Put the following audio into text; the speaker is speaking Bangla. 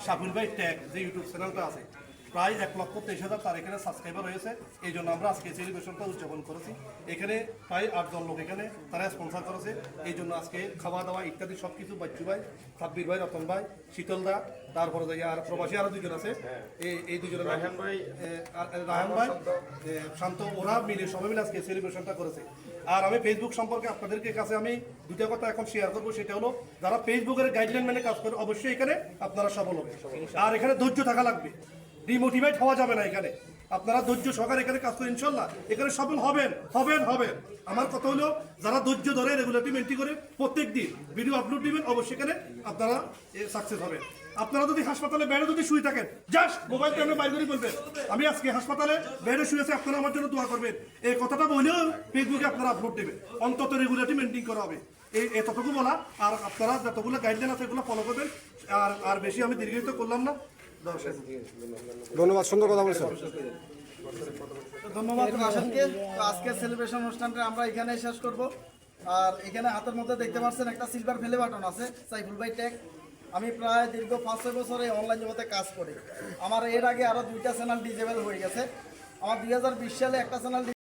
শাফিল ভাই ট্যাগ যে ইউটিউব চ্যানেলটা আছে প্রায় 1,23,000 তার এখানে সাবস্ক্রাইবার হয়েছে। এই জন্য আমরা আজকে সেলিব্রেশনটা উদযাপন করেছি। এখানে প্রায় 8 জন লোক এখানে তারা স্পন্সর করেছে। এই জন্য আজকে খাওয়া দাওয়া ইত্যাদি সব কিছু বাচ্চু ভাই, সাব্বির ভাই, রতন ভাই, শীতল দা, তারপরে যাই আর প্রবাসী আরো দুজন আছে, এই দুজনের রায়হান ভাই, শান্ত, ওরা মিলে সবাই মিলে আজকে সেলিব্রেশনটা করেছে। আর আমি ফেসবুক সম্পর্কে আপনাদেরকে কাছে আমি দুটা কথা এখন শেয়ার করবো, সেটা হলো যারা ফেসবুকের গাইডলাইন মেনে কাজ করে অবশ্যই এখানে আপনারা সফল হবে। আর এখানে ধৈর্য থাকা লাগবে, ডিমোটিভেট হওয়া যাবে না। এখানে আপনারা ধৈর্য সহকারে এখানে কাজ করে ইনশাল্লাহ এখানে সফল হবেন হবেন হবেন। আমার কথা হলো যারা ধৈর্য ধরে রেগুলারলি মেনটেন করে প্রত্যেক দিন ভিডিও আপলোড দিবেন অবশ্যই এখানে আপনারা সাকসেস হবেন। আপনারা যদি হাসপাতালে বেডে যদি শুয়ে থাকেন জাস্ট মোবাইলটা আপনি বাইর করে বলবেন আমি আজকে হাসপাতালে বেডে শুয়েছি, আপনারা আমার জন্য দোয়া করবেন। এই কথাটা বললেও ফেসবুকে আপনারা আপলোড দেবেন, অন্তত রেগুলারলি মেনটেন করা হবে। এতটুকু বলা। আর আপনারা যতগুলো গাইডলাইন আছে এগুলো ফলো করবেন। আর বেশি আমি দীর্ঘায়িত করলাম না। ধন্যবাদ, সুন্দর কথা বলেছেন। ধন্যবাদ রাশেদকে। তো আজকের সেলিব্রেশন অনুষ্ঠানটা আমরা এখানে শেষ করব। আর এখানে হাতের মধ্যে দেখতে পাচ্ছেন একটা সিলভার প্লে বাটন আছে সাইফুল ভাই ট্যাগ। আমি প্রায় দীর্ঘ 5-6 বছর এই অনলাইন জগতে কাজ করি। আমার এর আগে আরও 2টা চ্যানেল ডিজেবল হয়ে গেছে। আমার 2020 সালে একটা চ্যানেল